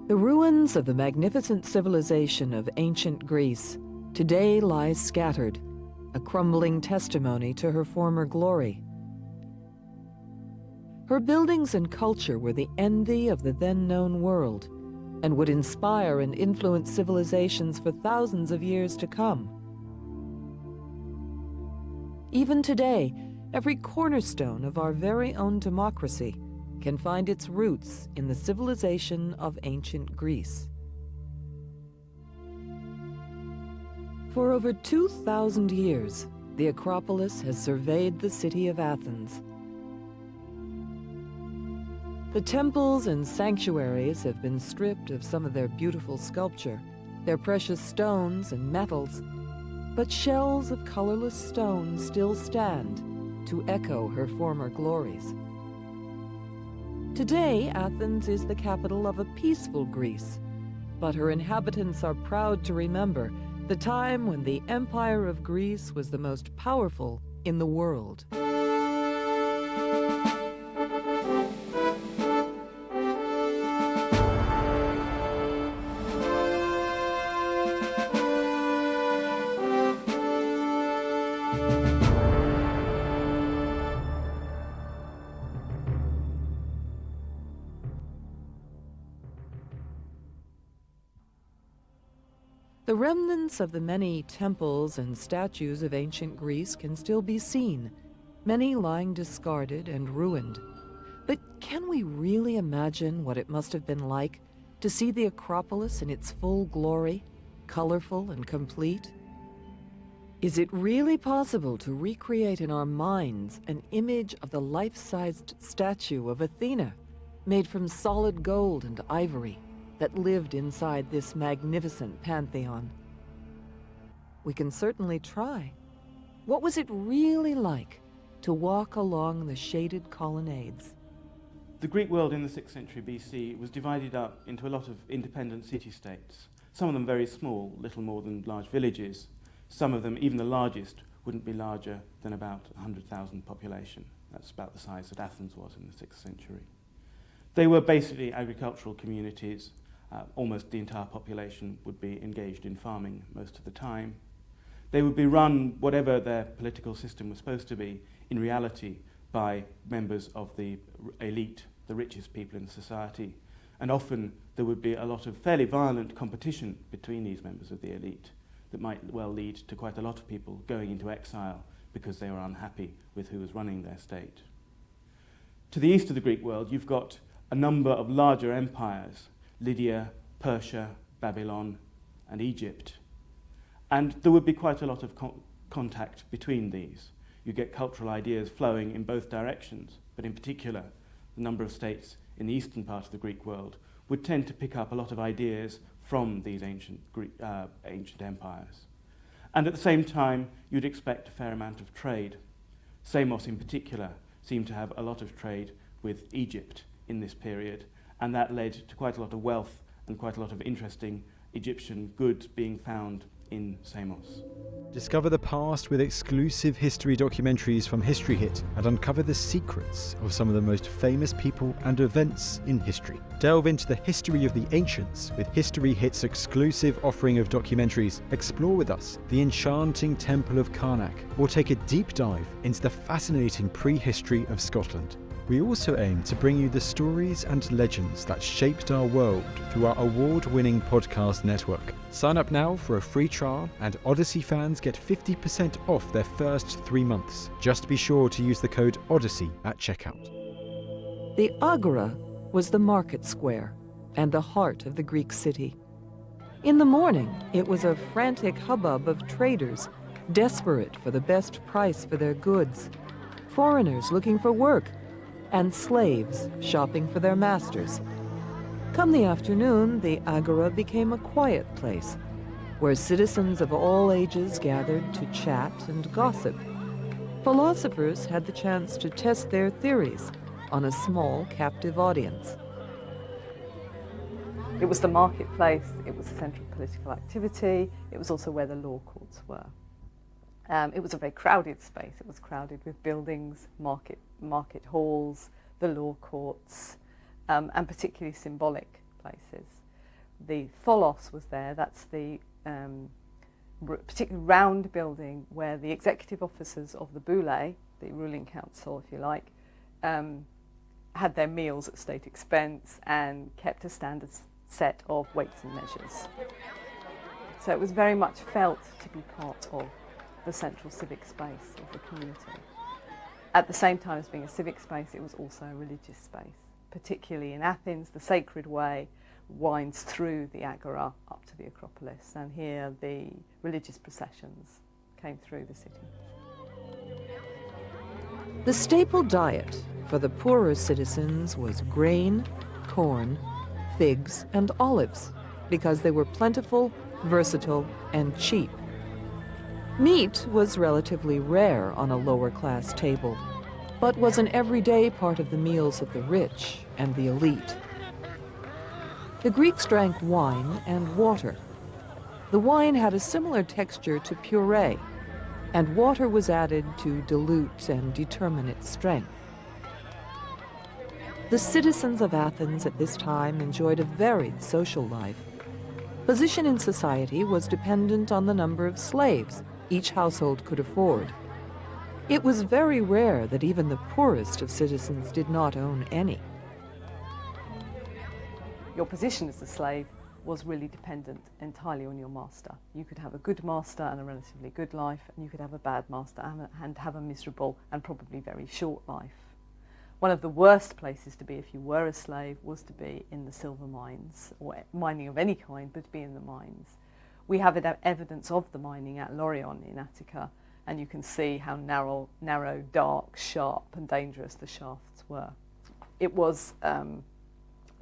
The ruins of the magnificent civilization of ancient Greece today lie scattered, a crumbling testimony to her former glory. Her buildings and culture were the envy of the then-known world and would inspire and influence civilizations for thousands of years to come. Even today, every cornerstone of our very own democracy can find its roots in the civilization of ancient Greece. For over 2,000 years, the Acropolis has surveyed the city of Athens. The temples and sanctuaries have been stripped of some of their beautiful sculpture, their precious stones and metals, but shells of colorless stone still stand to echo her former glories. Today, Athens is the capital of a peaceful Greece, but her inhabitants are proud to remember the time when the Empire of Greece was the most powerful in the world. The remnants of the many temples and statues of ancient Greece can still be seen, many lying discarded and ruined. But can we really imagine what it must have been like to see the Acropolis in its full glory, colorful and complete? Is it really possible to recreate in our minds an image of the life-sized statue of Athena, made from solid gold and ivory, that lived inside this magnificent pantheon? We can certainly try. What was it really like to walk along the shaded colonnades? The Greek world in the 6th century BC was divided up into a lot of independent city-states, some of them very small, little more than large villages. Some of them, even the largest, wouldn't be larger than about 100,000 population. That's about the size that Athens was in the 6th century. They were basically agricultural communities. Almost the entire population would be engaged in farming most of the time. They would be run, whatever their political system was supposed to be, in reality by members of the elite, the richest people in society. And often there would be a lot of fairly violent competition between these members of the elite that might well lead to quite a lot of people going into exile because they were unhappy with who was running their state. To the east of the Greek world, you've got a number of larger empires: Lydia, Persia, Babylon, and Egypt. And there would be quite a lot of contact between these. You get cultural ideas flowing in both directions, but in particular, the number of states in the eastern part of the Greek world would tend to pick up a lot of ideas from these ancient empires. And at the same time, you'd expect a fair amount of trade. Samos in particular seemed to have a lot of trade with Egypt in this period, and that led to quite a lot of wealth and quite a lot of interesting Egyptian goods being found in Samos. Discover the past with exclusive history documentaries from History Hit and uncover the secrets of some of the most famous people and events in history. Delve into the history of the ancients with History Hit's exclusive offering of documentaries. Explore with us the enchanting Temple of Karnak, or take a deep dive into the fascinating prehistory of Scotland. We also aim to bring you the stories and legends that shaped our world through our award-winning podcast network. Sign up now for a free trial, and Odyssey fans get 50% off their first 3 months. Just be sure to use the code Odyssey at checkout. The Agora was the market square and the heart of the Greek city. In the morning, it was a frantic hubbub of traders, desperate for the best price for their goods, foreigners looking for work, and slaves shopping for their masters. Come the afternoon, the Agora became a quiet place, where citizens of all ages gathered to chat and gossip. Philosophers had the chance to test their theories on a small captive audience. It was the marketplace, it was the centre of political activity, it was also where the law courts were. It was a very crowded space. It was crowded with buildings, market halls, the law courts, and particularly symbolic places. The tholos was there, that's the particularly round building where the executive officers of the boule, the ruling council if you like, had their meals at state expense and kept a standard set of weights and measures. So it was very much felt to be part of the central civic space of the community. At the same time as being a civic space, it was also a religious space. Particularly in Athens, the Sacred Way winds through the Agora up to the Acropolis, and here the religious processions came through the city. The staple diet for the poorer citizens was grain, corn, figs, and olives, because they were plentiful, versatile, and cheap. Meat was relatively rare on a lower-class table, but was an everyday part of the meals of the rich and the elite. The Greeks drank wine and water. The wine had a similar texture to puree, and water was added to dilute and determine its strength. The citizens of Athens at this time enjoyed a varied social life. Position in society was dependent on the number of slaves each household could afford. It was very rare that even the poorest of citizens did not own any. Your position as a slave was really dependent entirely on your master. You could have a good master and a relatively good life, and you could have a bad master and have a miserable and probably very short life. One of the worst places to be if you were a slave was to be in the silver mines, or mining of any kind, but to be in the mines. We have evidence of the mining at Lorion in Attica, and you can see how narrow, dark, sharp and dangerous the shafts were. It was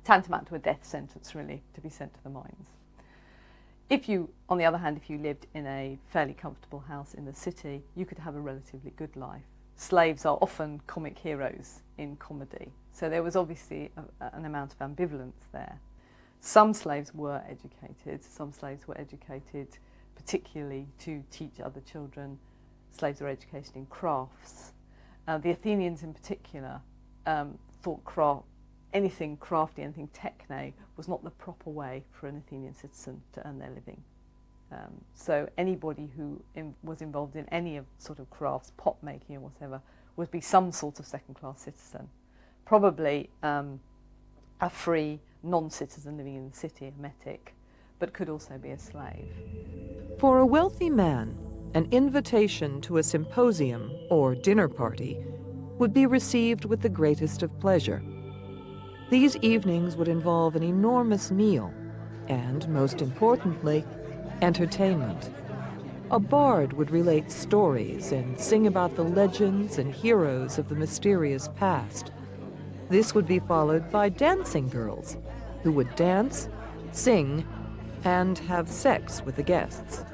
tantamount to a death sentence, really, to be sent to the mines. If you, on the other hand, if you lived in a fairly comfortable house in the city, you could have a relatively good life. Slaves are often comic heroes in comedy, so there was obviously an amount of ambivalence there. Some slaves were educated, particularly to teach other children. Slaves were educated in crafts. The Athenians in particular thought anything crafty, anything techne, was not the proper way for an Athenian citizen to earn their living. So anybody who was involved in any of sort of crafts, pot making or whatever, would be some sort of second-class citizen. Probably a free non-citizen living in the city, a metic, but could also be a slave. For a wealthy man, an invitation to a symposium or dinner party would be received with the greatest of pleasure. These evenings would involve an enormous meal and, most importantly, entertainment. A bard would relate stories and sing about the legends and heroes of the mysterious past. This would be followed by dancing girls, who would dance, sing, and have sex with the guests.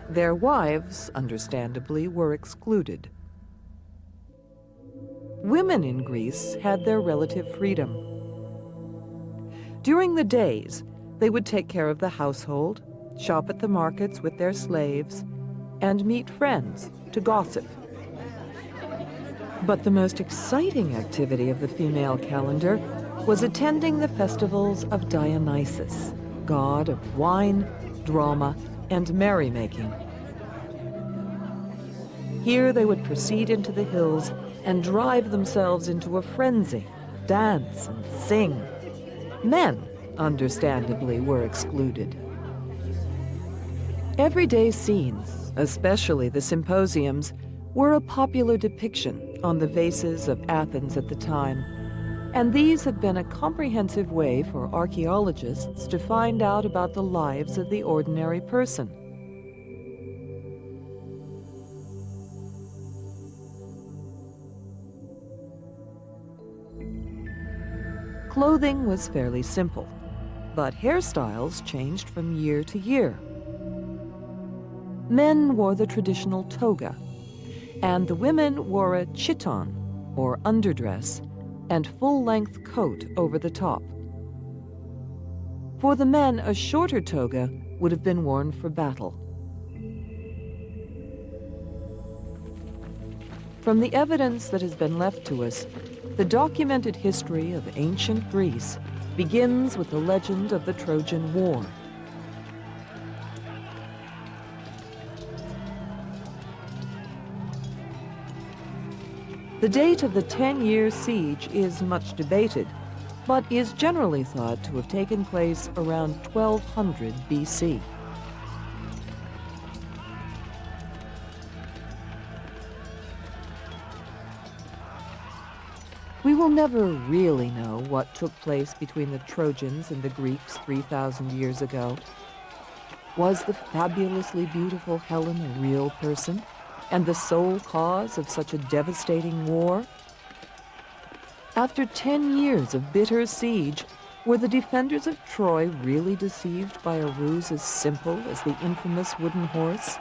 Their wives, understandably, were excluded. Women in Greece had their relative freedom. During the days, they would take care of the household, shop at the markets with their slaves, and meet friends to gossip. But the most exciting activity of the female calendar was attending the festivals of Dionysus, god of wine, drama, and merrymaking. Here they would proceed into the hills and drive themselves into a frenzy, dance and sing. Men, understandably, were excluded. Everyday scenes, especially the symposiums, were a popular depiction on the vases of Athens at the time, and these have been a comprehensive way for archaeologists to find out about the lives of the ordinary person. Clothing was fairly simple, but hairstyles changed from year to year. Men wore the traditional toga, and the women wore a chiton, or underdress, and full-length coat over the top. For the men, a shorter toga would have been worn for battle. From the evidence that has been left to us, the documented history of ancient Greece begins with the legend of the Trojan War. The date of the 10-year siege is much debated, but is generally thought to have taken place around 1200 BC. We will never really know what took place between the Trojans and the Greeks 3,000 years ago. Was the fabulously beautiful Helen a real person, and the sole cause of such a devastating war? After 10 years of bitter siege, were the defenders of Troy really deceived by a ruse as simple as the infamous wooden horse?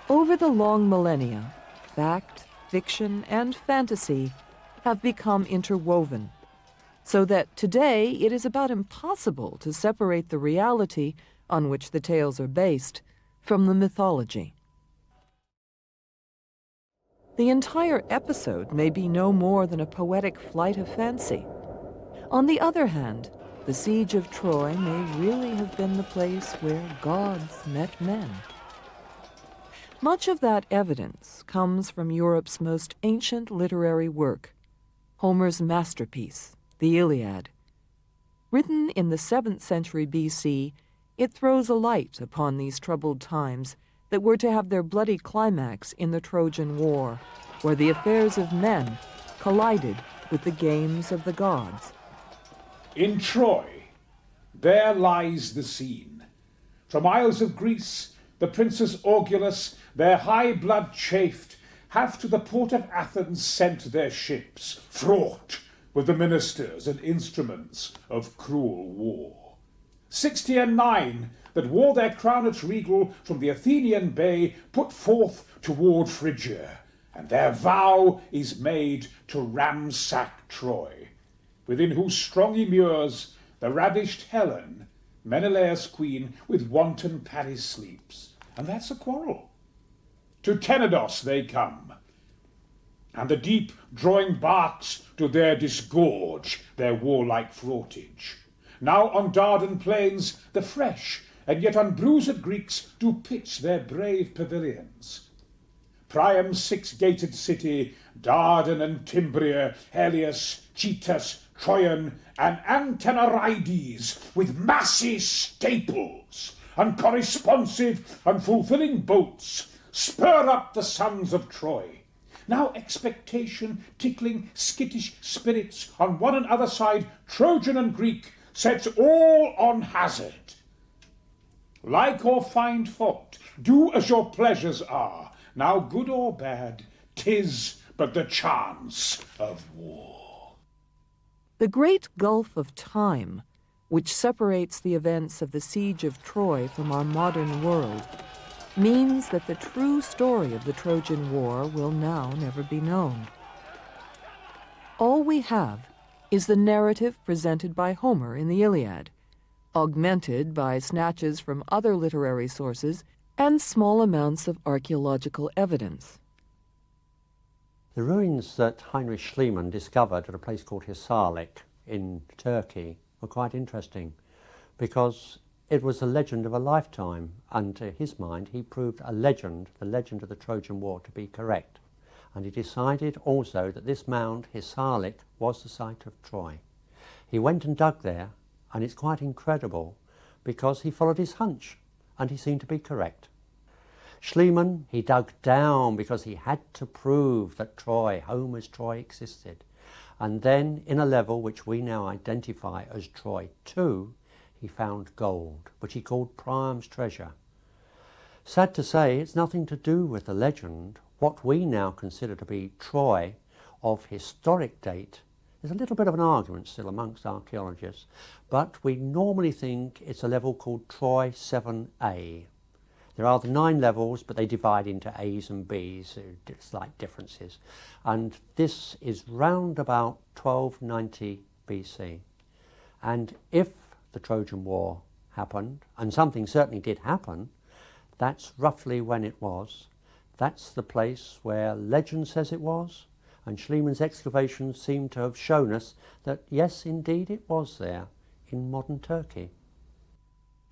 Over the long millennia, fact, fiction, and fantasy have become interwoven, so that today it is about impossible to separate the reality on which the tales are based from the mythology. The entire episode may be no more than a poetic flight of fancy. On the other hand, the siege of Troy may really have been the place where gods met men. Much of that evidence comes from Europe's most ancient literary work, Homer's masterpiece, the Iliad. Written in the 7th century BC, it throws a light upon these troubled times that were to have their bloody climax in the Trojan War, where the affairs of men collided with the games of the gods. In Troy, there lies the scene. From isles of Greece, the princes Augulus, their high blood chafed, have to the port of Athens sent their ships, fraught with the ministers and instruments of cruel war. 69 that wore their crownets regal from the Athenian bay put forth toward Phrygia, and their vow is made to ransack Troy, within whose strongy mures the ravished Helen, Menelaus' queen, with wanton Paris sleeps, and that's a quarrel. To Tenedos they come, and the deep drawing barks do there disgorge their warlike fraughtage. Now on Dardan plains the fresh and yet unbruised Greeks do pitch their brave pavilions. Priam's 6-gated city, Dardan and Timbria, Helios, Chetas, Troyan, and Antenorides, with massy staples, and corresponsive and fulfilling bolts, spur up the sons of Troy. Now expectation, tickling skittish spirits on one and other side, Trojan and Greek, sets all on hazard. Like or find fault, do as your pleasures are. Now good or bad, 'tis but the chance of war. The great gulf of time, which separates the events of the siege of Troy from our modern world, means that the true story of the Trojan War will now never be known. All we have is the narrative presented by Homer in the Iliad, augmented by snatches from other literary sources and small amounts of archaeological evidence. The ruins that Heinrich Schliemann discovered at a place called Hisarlik in Turkey were quite interesting because it was a legend of a lifetime, and to his mind he proved the legend of the Trojan War, to be correct. And he decided also that this mound, Hisarlik, was the site of Troy. He went and dug there, and it's quite incredible because he followed his hunch and he seemed to be correct. Schliemann, he dug down because he had to prove that Troy, Homer's Troy, existed. And then in a level which we now identify as Troy 2, he found gold, which he called Priam's treasure. Sad to say, it's nothing to do with the legend. What we now consider to be Troy of historic date is a little bit of an argument still amongst archaeologists, but we normally think it's a level called Troy 7A. There are the 9 levels, but they divide into A's and B's, slight differences. And this is round about 1290 BC. And if the Trojan War happened, and something certainly did happen, that's roughly when it was. That's the place where legend says it was, And Schliemann's excavations seem to have shown us that yes, indeed it was there in modern Turkey.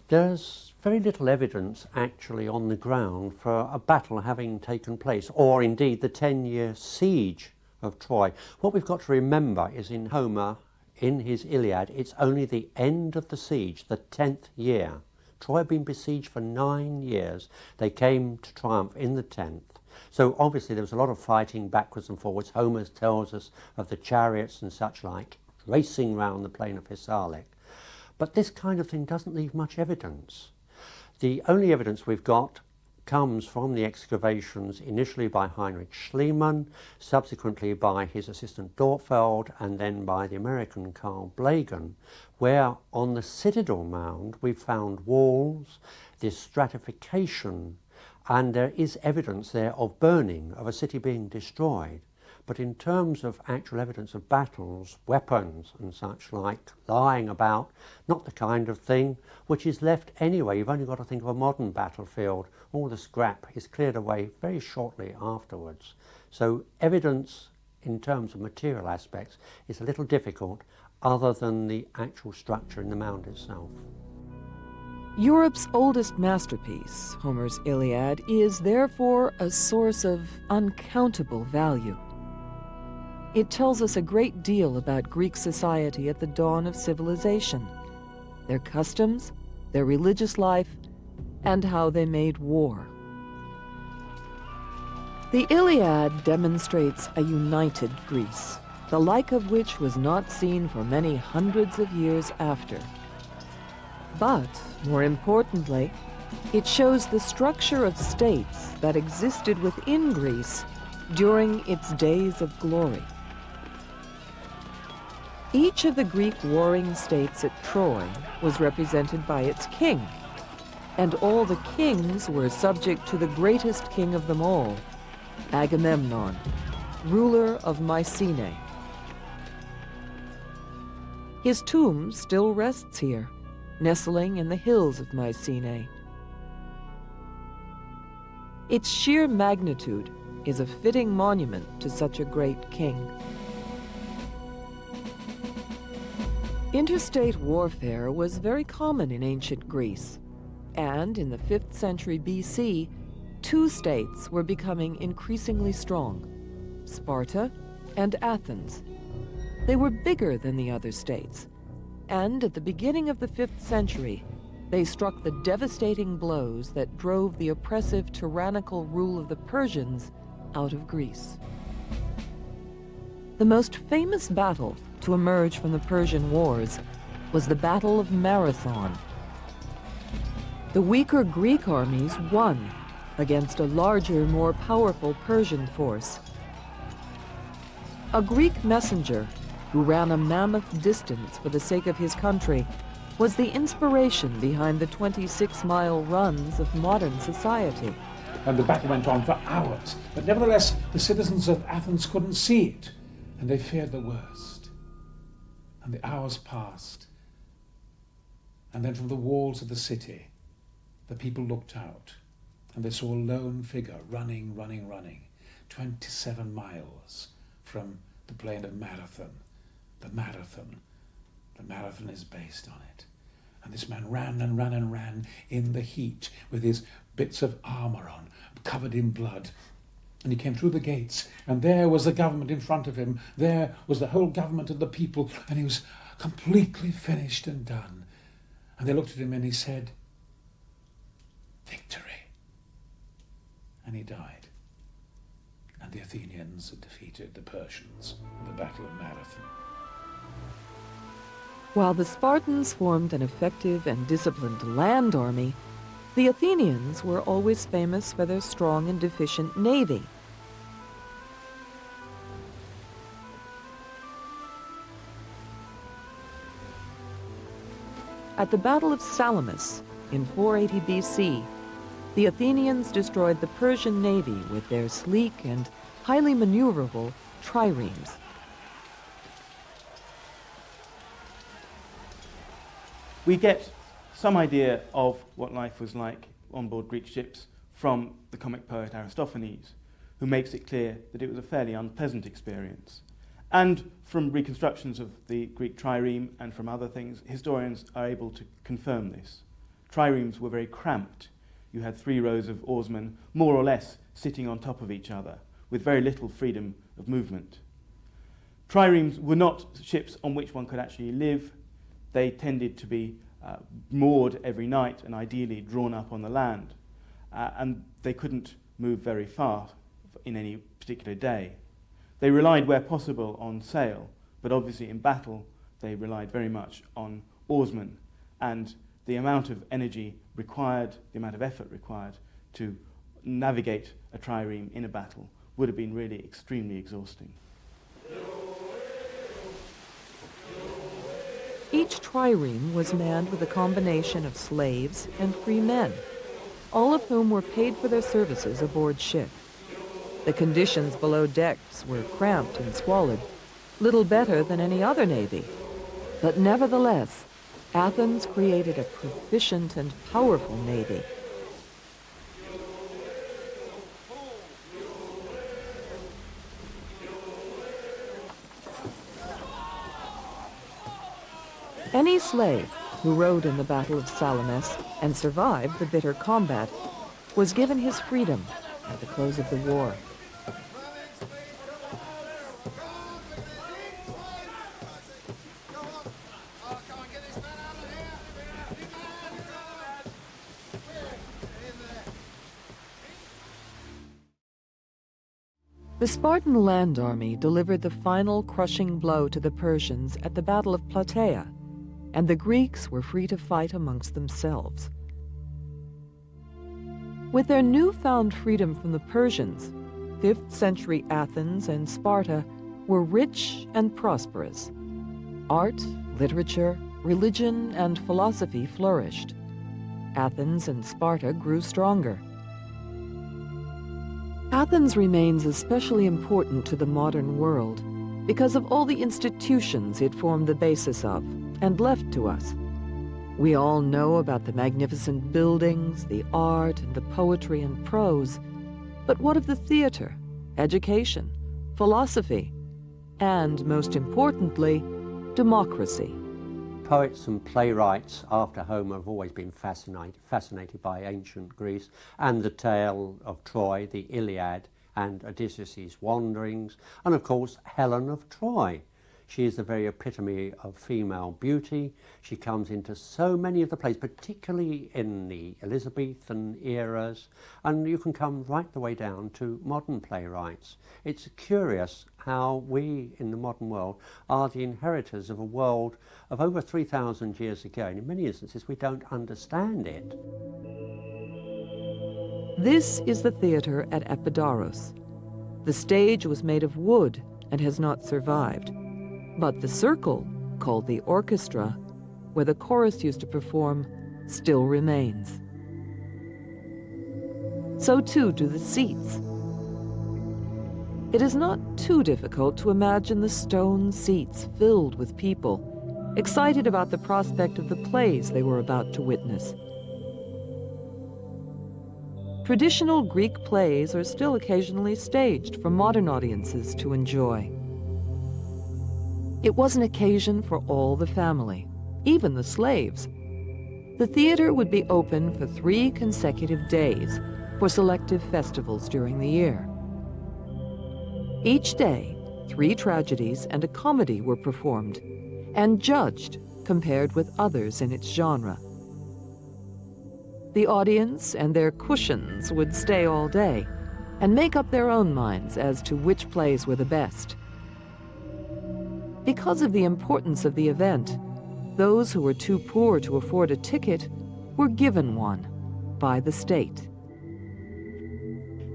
There's very little evidence actually on the ground for a battle having taken place, or indeed the 10-year siege of Troy. What we've got to remember is in Homer, in his Iliad, it's only the end of the siege, the 10th year. Troy had been besieged for 9 years. They came to triumph in the 10th. So obviously there was a lot of fighting backwards and forwards. Homer tells us of the chariots and such like racing round the plain of Hisarlik. But this kind of thing doesn't leave much evidence. The only evidence we've got comes from the excavations initially by Heinrich Schliemann, subsequently by his assistant Dortfeld, and then by the American Carl Blagan, where on the citadel mound we've found walls, this stratification, and there is evidence there of burning, of a city being destroyed. But in terms of actual evidence of battles, weapons and such like lying about, not the kind of thing which is left anyway. You've only got to think of a modern battlefield. All the scrap is cleared away very shortly afterwards. So evidence in terms of material aspects is a little difficult other than the actual structure in the mound itself. Europe's oldest masterpiece, Homer's Iliad, is therefore a source of uncountable value. It tells us a great deal about Greek society at the dawn of civilization, their customs, their religious life, and how they made war. The Iliad demonstrates a united Greece, the like of which was not seen for many hundreds of years after. But, more importantly, it shows the structure of states that existed within Greece during its days of glory. Each of the Greek warring states at Troy was represented by its king, and all the kings were subject to the greatest king of them all, Agamemnon, ruler of Mycenae. His tomb still rests here, nestling in the hills of Mycenae. Its sheer magnitude is a fitting monument to such a great king. Interstate warfare was very common in ancient Greece, and in the 5th century BC, two states were becoming increasingly strong, Sparta and Athens. They were bigger than the other states, and at the beginning of the 5th century, they struck the devastating blows that drove the oppressive tyrannical rule of the Persians out of Greece. The most famous battle to emerge from the Persian Wars was the Battle of Marathon. The weaker Greek armies won against a larger, more powerful Persian force. A Greek messenger who ran a mammoth distance for the sake of his country was the inspiration behind the 26-mile runs of modern society. And the battle went on for hours, but nevertheless the citizens of Athens couldn't see it, and they feared the worst. And the hours passed, and then from the walls of the city, the people looked out, and they saw a lone figure running, 27 miles from the plain of Marathon. The Marathon is based on it. And this man ran and ran and ran in the heat with his bits of armor on, covered in blood. And he came through the gates, and there was the government in front of him. There was the whole government of the people, and he was completely finished and done. And they looked at him, and he said, "Victory." And he died. And the Athenians had defeated the Persians in the Battle of Marathon. While the Spartans formed an effective and disciplined land army, the Athenians were always famous for their strong and efficient navy. At the Battle of Salamis in 480 BC, the Athenians destroyed the Persian navy with their sleek and highly maneuverable triremes. We get some idea of what life was like on board Greek ships from the comic poet Aristophanes, who makes it clear that it was a fairly unpleasant experience. And from reconstructions of the Greek trireme and from other things, historians are able to confirm this. Triremes were very cramped. You had 3 rows of oarsmen, more or less, sitting on top of each other, with very little freedom of movement. Triremes were not ships on which one could actually live. They tended to be moored every night and ideally drawn up on the land. And they couldn't move very far in any particular day. They relied where possible on sail, but obviously in battle they relied very much on oarsmen, and the amount of energy required, the amount of effort required to navigate a trireme in a battle would have been really extremely exhausting. Each trireme was manned with a combination of slaves and free men, all of whom were paid for their services aboard ship. The conditions below decks were cramped and squalid, little better than any other navy. But nevertheless, Athens created a proficient and powerful navy. Any slave who rode in the Battle of Salamis and survived the bitter combat was given his freedom at the close of the war. The Spartan land army delivered the final crushing blow to the Persians at the Battle of Plataea, and the Greeks were free to fight amongst themselves. With their newfound freedom from the Persians, 5th century Athens and Sparta were rich and prosperous. Art, literature, religion, and philosophy flourished. Athens and Sparta grew stronger. Athens remains especially important to the modern world because of all the institutions it formed the basis of and left to us. We all know about the magnificent buildings, the art, and the poetry and prose. But what of the theater, education, philosophy, and, most importantly, democracy? Poets and playwrights after Homer have always been fascinated by ancient Greece and the tale of Troy, the Iliad, and Odysseus' wanderings, and of course Helen of Troy. She is the very epitome of female beauty. She comes into so many of the plays, particularly in the Elizabethan eras, and you can come right the way down to modern playwrights. It's curious how we in the modern world are the inheritors of a world of over 3,000 years ago, and in many instances we don't understand it. This is the theater at Epidaurus. The stage was made of wood and has not survived. But the circle, called the orchestra, where the chorus used to perform, still remains. So too do the seats. It is not too difficult to imagine the stone seats filled with people, excited about the prospect of the plays they were about to witness. Traditional Greek plays are still occasionally staged for modern audiences to enjoy. It was an occasion for all the family, even the slaves. The theater would be open for 3 consecutive days for selective festivals during the year. Each day, 3 tragedies and a comedy were performed and judged compared with others in its genre. The audience and their cushions would stay all day and make up their own minds as to which plays were the best. Because of the importance of the event, those who were too poor to afford a ticket were given one by the state.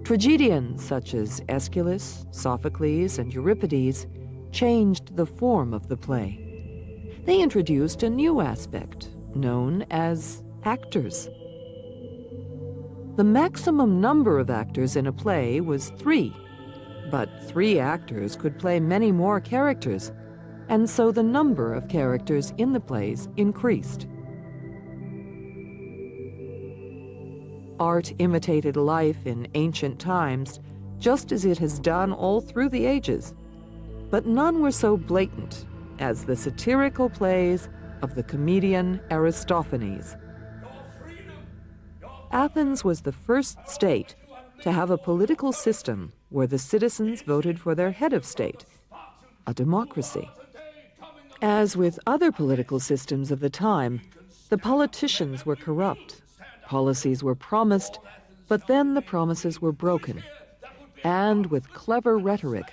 Tragedians such as Aeschylus, Sophocles, and Euripides changed the form of the play. They introduced a new aspect known as actors. The maximum number of actors in a play was 3, but 3 actors could play many more characters, and so the number of characters in the plays increased. Art imitated life in ancient times just as it has done all through the ages. But none were so blatant as the satirical plays of the comedian Aristophanes. Athens was the first state to have a political system where the citizens voted for their head of state, a democracy. As with other political systems of the time, the politicians were corrupt. Policies were promised, but then the promises were broken. And with clever rhetoric,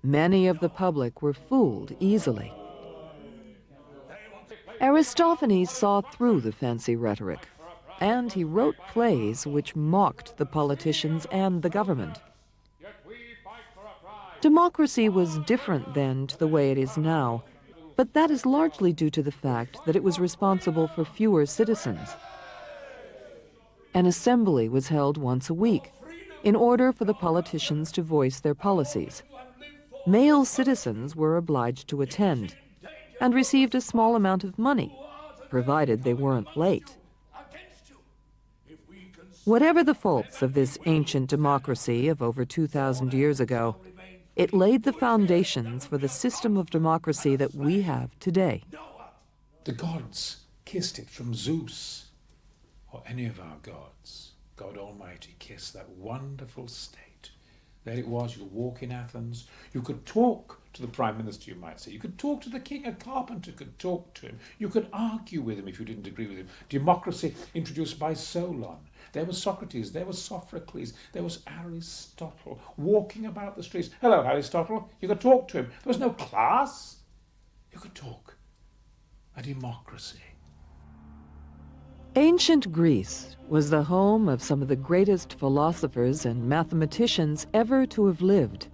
many of the public were fooled easily. Aristophanes saw through the fancy rhetoric, and he wrote plays which mocked the politicians and the government. Democracy was different then to the way it is now, but that is largely due to the fact that it was responsible for fewer citizens. An assembly was held once a week in order for the politicians to voice their policies. Male citizens were obliged to attend and received a small amount of money, provided they weren't late. Whatever the faults of this ancient democracy of over 2,000 years ago, it laid the foundations for the system of democracy that we have today. The gods kissed it, from Zeus or any of our gods. God Almighty kissed that wonderful state. There it was, you walk in Athens, you could talk to the Prime Minister, you might say. You could talk to the king, a carpenter could talk to him. You could argue with him if you didn't agree with him. Democracy introduced by Solon. There was Socrates, there was Sophocles, there was Aristotle walking about the streets. Hello, Aristotle. You could talk to him. There was no class. You could talk. A democracy. Ancient Greece was the home of some of the greatest philosophers and mathematicians ever to have lived.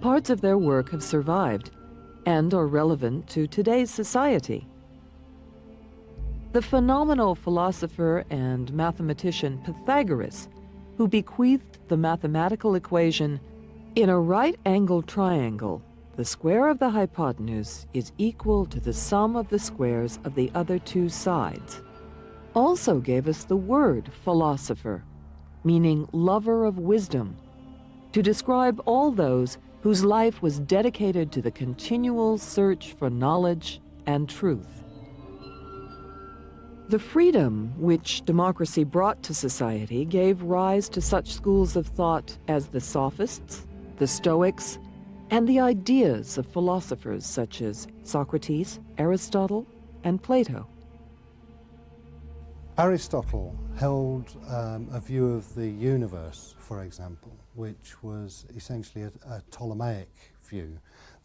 Parts of their work have survived and are relevant to today's society. The phenomenal philosopher and mathematician Pythagoras, who bequeathed the mathematical equation, in a right-angled triangle, the square of the hypotenuse is equal to the sum of the squares of the other two sides, also gave us the word philosopher, meaning lover of wisdom, to describe all those whose life was dedicated to the continual search for knowledge and truth. The freedom which democracy brought to society gave rise to such schools of thought as the Sophists, the Stoics, and the ideas of philosophers such as Socrates, Aristotle, and Plato. Aristotle held a view of the universe, for example, which was essentially a Ptolemaic view.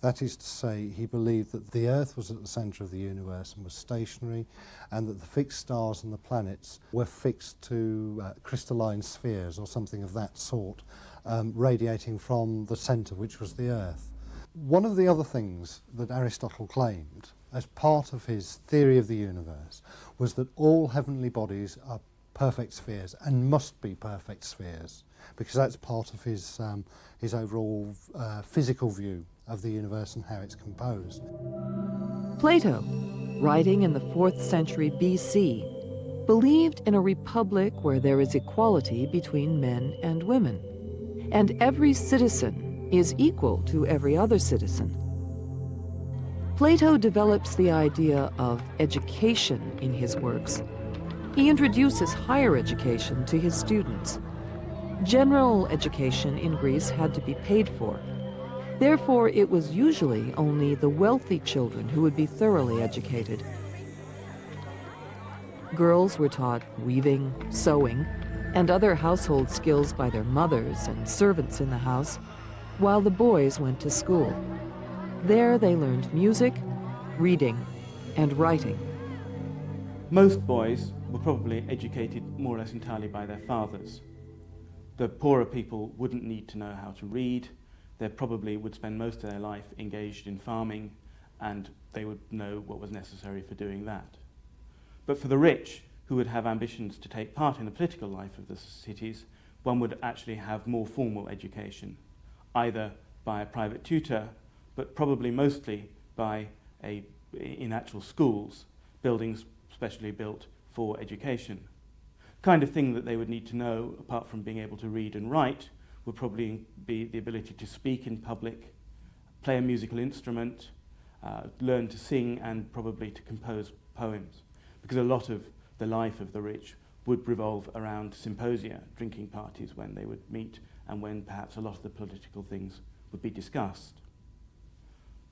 That is to say, he believed that the Earth was at the centre of the universe and was stationary, and that the fixed stars and the planets were fixed to crystalline spheres or something of that sort, radiating from the centre, which was the Earth. One of the other things that Aristotle claimed as part of his theory of the universe was that all heavenly bodies are perfect spheres and must be perfect spheres, because that's part of his overall physical view of the universe and how it's composed. Plato, writing in the 4th century BC, believed in a republic where there is equality between men and women, and every citizen is equal to every other citizen. Plato develops the idea of education in his works. He introduces higher education to his students. General education in Greece had to be paid for. Therefore, it was usually only the wealthy children who would be thoroughly educated. Girls were taught weaving, sewing, and other household skills by their mothers and servants in the house, while the boys went to school. There they learned music, reading, and writing. Most boys were probably educated more or less entirely by their fathers. The poorer people wouldn't need to know how to read. They probably would spend most of their life engaged in farming, and they would know what was necessary for doing that. But for the rich, who would have ambitions to take part in the political life of the cities, one would actually have more formal education, either by a private tutor, but probably mostly in actual schools, buildings specially built for education. Kind of thing that they would need to know, apart from being able to read and write, would probably be the ability to speak in public, play a musical instrument, learn to sing, and probably to compose poems. Because a lot of the life of the rich would revolve around symposia, drinking parties when they would meet and when perhaps a lot of the political things would be discussed.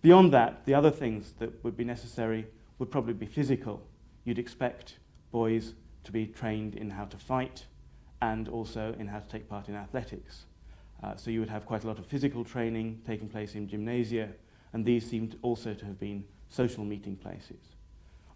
Beyond that, the other things that would be necessary would probably be physical. You'd expect boys to be trained in how to fight and also in how to take part in athletics. So you would have quite a lot of physical training taking place in gymnasia, and these seemed also to have been social meeting places.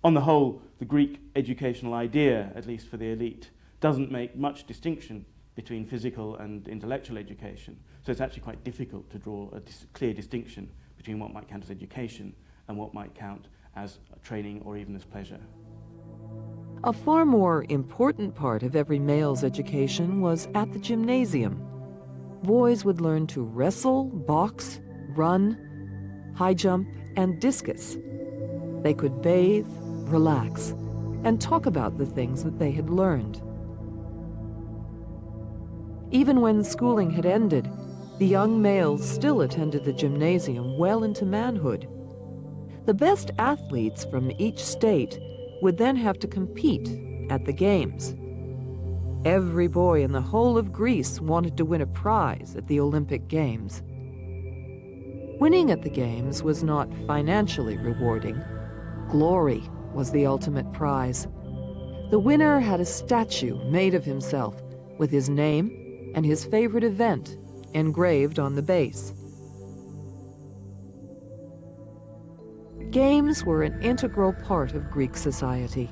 On the whole, the Greek educational idea, at least for the elite, doesn't make much distinction between physical and intellectual education, so it's actually quite difficult to draw a clear distinction between what might count as education and what might count as training or even as pleasure. A far more important part of every male's education was at the gymnasium. Boys would learn to wrestle, box, run, high jump, and discus. They could bathe, relax, and talk about the things that they had learned. Even when schooling had ended, the young males still attended the gymnasium well into manhood. The best athletes from each state would then have to compete at the games. Every boy in the whole of Greece wanted to win a prize at the Olympic Games. Winning at the Games was not financially rewarding. Glory was the ultimate prize. The winner had a statue made of himself with his name and his favorite event engraved on the base. Games were an integral part of Greek society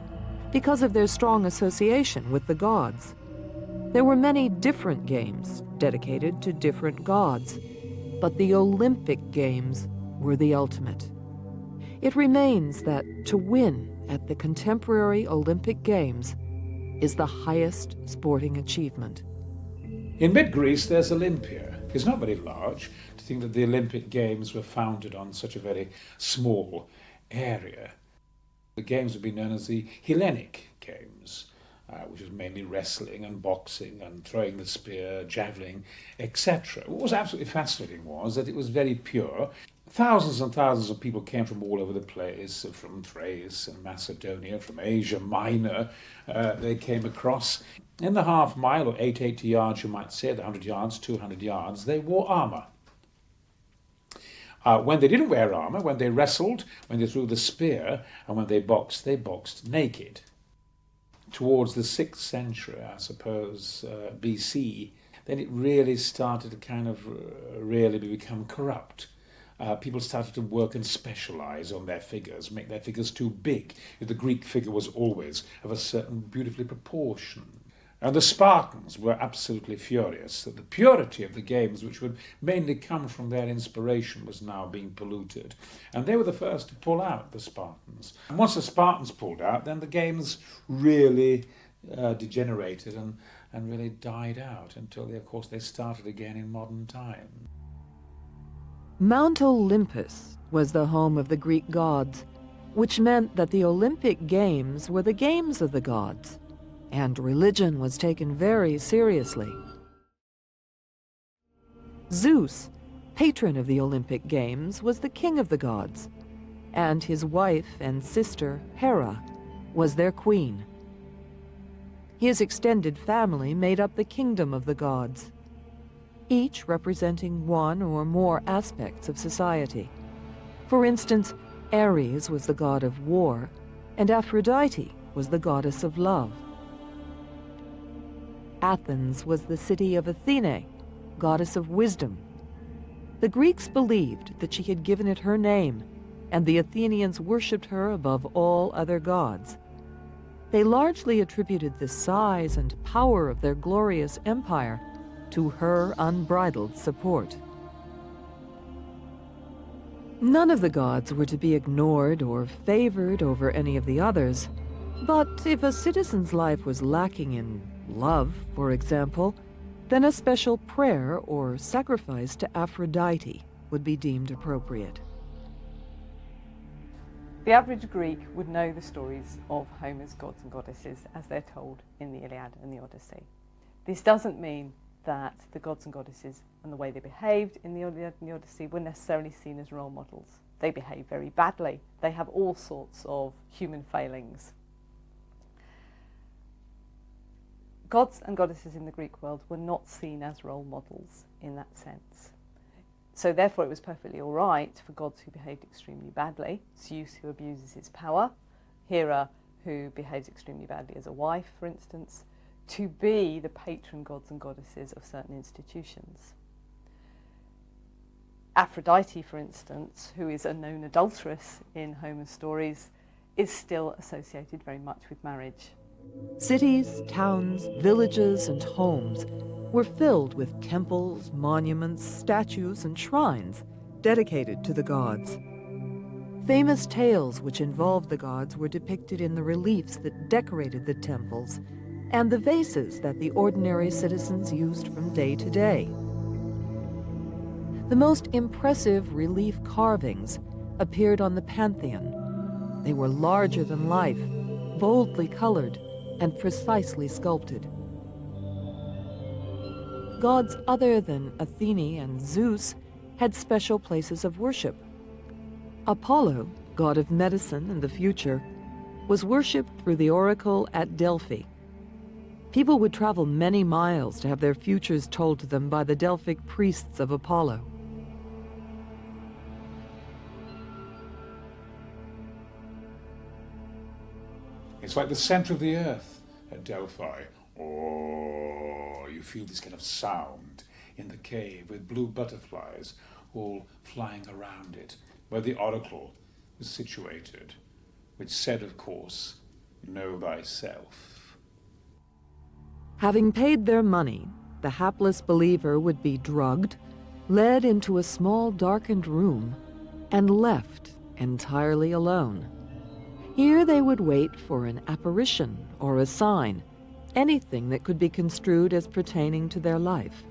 because of their strong association with the gods. There were many different games dedicated to different gods, but the Olympic Games were the ultimate. It remains that to win at the contemporary Olympic Games is the highest sporting achievement. In mid-Greece, there's Olympia. It's not very large. To think that the Olympic Games were founded on such a very small area. The games would be known as the Hellenic Games, which was mainly wrestling and boxing and throwing the spear, javelin, etc. What was absolutely fascinating was that it was very pure. Thousands and thousands of people came from all over the place, from Thrace and Macedonia, from Asia Minor. They came across. In the half mile, or 880 yards, you might say, the 100 yards, 200 yards, they wore armour. When they didn't wear armour, when they wrestled, when they threw the spear, and when they boxed naked. Towards the 6th century, I suppose, BC, then it really started to kind of really become corrupt. People started to work and specialise on their figures, make their figures too big. The Greek figure was always of a certain beautifully proportion. And the Spartans were absolutely furious that the purity of the games, which would mainly come from their inspiration, was now being polluted. And they were the first to pull out, the Spartans. And once the Spartans pulled out, then the games really degenerated and really died out until, of course, they started again in modern times. Mount Olympus was the home of the Greek gods, which meant that the Olympic Games were the games of the gods, and religion was taken very seriously. Zeus, patron of the Olympic Games, was the king of the gods, and his wife and sister, Hera, was their queen. His extended family made up the kingdom of the gods, each representing one or more aspects of society. For instance, Ares was the god of war, and Aphrodite was the goddess of love. Athens was the city of Athene, goddess of wisdom. The Greeks believed that she had given it her name, and the Athenians worshipped her above all other gods. They largely attributed the size and power of their glorious empire to her unbridled support. None of the gods were to be ignored or favored over any of the others, but if a citizen's life was lacking in love, for example, then a special prayer or sacrifice to Aphrodite would be deemed appropriate. The average Greek would know the stories of Homer's gods and goddesses as they're told in the Iliad and the Odyssey. This doesn't mean that the gods and goddesses and the way they behaved in the Iliad and the Odyssey were necessarily seen as role models. They behave very badly. They have all sorts of human failings. Gods and goddesses in the Greek world were not seen as role models in that sense. So therefore it was perfectly all right for gods who behaved extremely badly, Zeus who abuses his power, Hera who behaves extremely badly as a wife, for instance, to be the patron gods and goddesses of certain institutions. Aphrodite, for instance, who is a known adulteress in Homer's stories, is still associated very much with marriage. Cities, towns, villages, and homes were filled with temples, monuments, statues, and shrines dedicated to the gods. Famous tales which involved the gods were depicted in the reliefs that decorated the temples and the vases that the ordinary citizens used from day to day. The most impressive relief carvings appeared on the Pantheon. They were larger than life, boldly colored, and precisely sculpted. Gods other than Athene and Zeus had special places of worship. Apollo, god of medicine and the future, was worshipped through the oracle at Delphi. People would travel many miles to have their futures told to them by the Delphic priests of Apollo. It's like the centre of the earth at Delphi. Oh, you feel this kind of sound in the cave with blue butterflies all flying around it, where the oracle was situated, which said, of course, know thyself. Having paid their money, the hapless believer would be drugged, led into a small darkened room, and left entirely alone. Here they would wait for an apparition or a sign, anything that could be construed as pertaining to their life.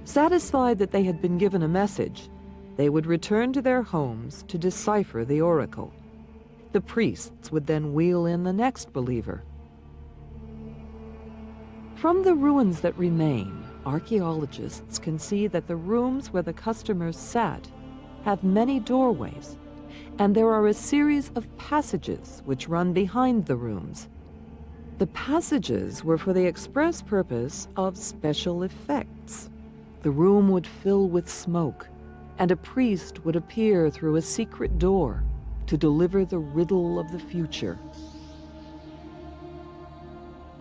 Satisfied that they had been given a message, they would return to their homes to decipher the oracle. The priests would then wheel in the next believer. From the ruins that remain, archaeologists can see that the rooms where the customers sat have many doorways, and there are a series of passages which run behind the rooms. The passages were for the express purpose of special effects. The room would fill with smoke, and a priest would appear through a secret door to deliver the riddle of the future.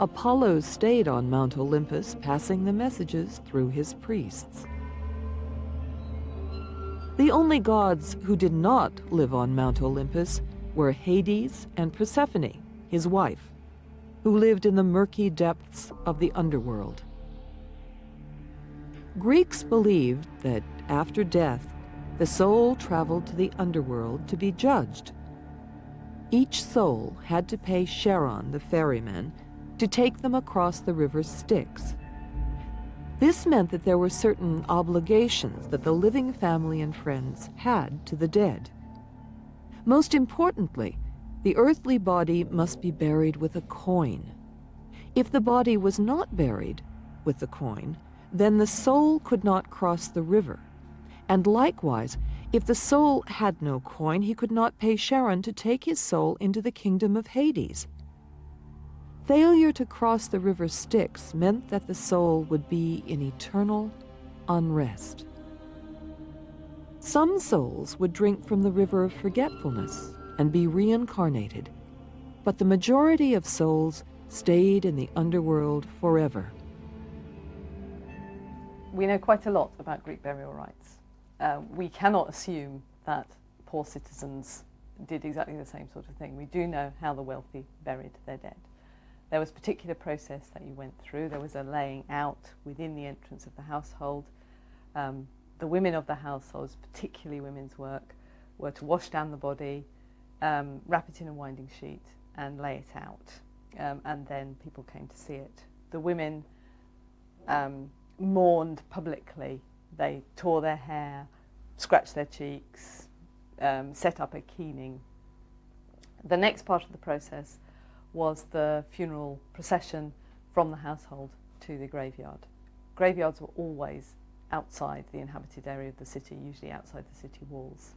Apollo stayed on Mount Olympus, passing the messages through his priests. The only gods who did not live on Mount Olympus were Hades and Persephone, his wife, who lived in the murky depths of the underworld. Greeks believed that after death, the soul traveled to the underworld to be judged. Each soul had to pay Charon, the ferryman, to take them across the river Styx. This meant that there were certain obligations that the living family and friends had to the dead. Most importantly, the earthly body must be buried with a coin. If the body was not buried with the coin, then the soul could not cross the river. And likewise, if the soul had no coin, he could not pay Charon to take his soul into the kingdom of Hades. Failure to cross the river Styx meant that the soul would be in eternal unrest. Some souls would drink from the river of forgetfulness and be reincarnated, but the majority of souls stayed in the underworld forever. We know quite a lot about Greek burial rites. We cannot assume that poor citizens did exactly the same sort of thing. We do know how the wealthy buried their dead. There was a particular process that you went through. There was a laying out within the entrance of the household. The women of the households, particularly women's work, were to wash down the body, wrap it in a winding sheet, and lay it out. And then people came to see it. The women mourned publicly. They tore their hair, scratched their cheeks, set up a keening. The next part of the process was the funeral procession from the household to the graveyard. Graveyards were always outside the inhabited area of the city, usually outside the city walls.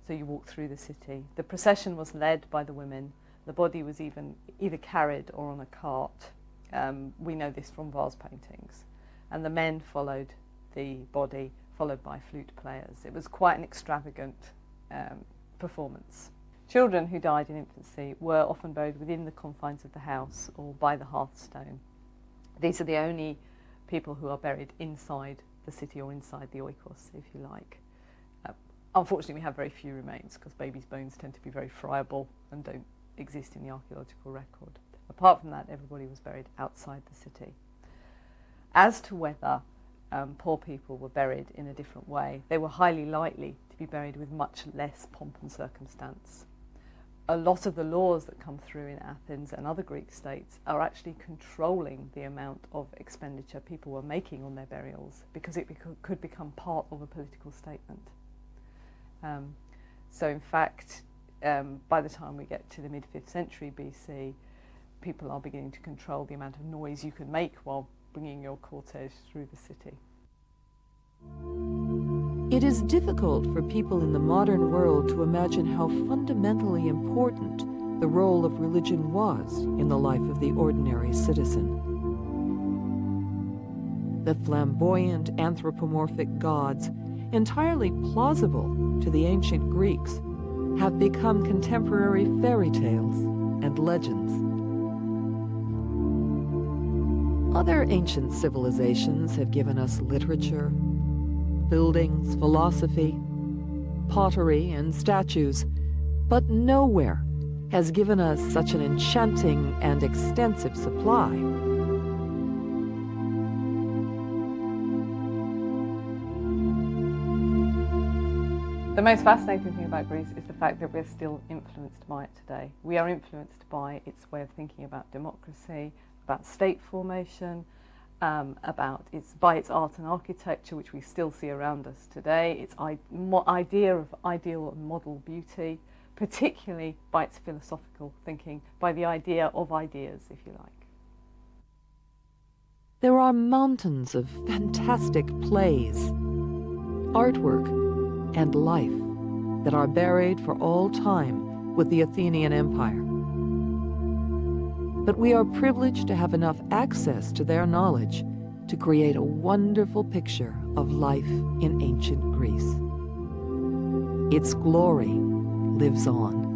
So you walk through the city. The procession was led by the women. The body was either carried or on a cart. We know this from vase paintings. And the men followed the body, followed by flute players. It was quite an extravagant performance. Children who died in infancy were often buried within the confines of the house or by the hearthstone. These are the only people who are buried inside the city or inside the oikos, if you like. Unfortunately, we have very few remains because babies' bones tend to be very friable and don't exist in the archaeological record. Apart from that, everybody was buried outside the city. As to whether poor people were buried in a different way, they were highly likely to be buried with much less pomp and circumstance. A lot of the laws that come through in Athens and other Greek states are actually controlling the amount of expenditure people were making on their burials because it could become part of a political statement. So in fact, by the time we get to the mid-5th century BC, people are beginning to control the amount of noise you can make while bringing your cortege through the city. It is difficult for people in the modern world to imagine how fundamentally important the role of religion was in the life of the ordinary citizen. The flamboyant anthropomorphic gods, entirely plausible to the ancient Greeks, have become contemporary fairy tales and legends. Other ancient civilizations have given us literature, buildings, philosophy, pottery, and statues, but nowhere has given us such an enchanting and extensive supply. The most fascinating thing about Greece is the fact that we're still influenced by it today. We are influenced by its way of thinking about democracy, about state formation, by its art and architecture, which we still see around us today, its idea of ideal and model beauty, particularly by its philosophical thinking, by the idea of ideas, if you like. There are mountains of fantastic plays, artwork, and life that are buried for all time with the Athenian Empire. But we are privileged to have enough access to their knowledge to create a wonderful picture of life in ancient Greece. Its glory lives on.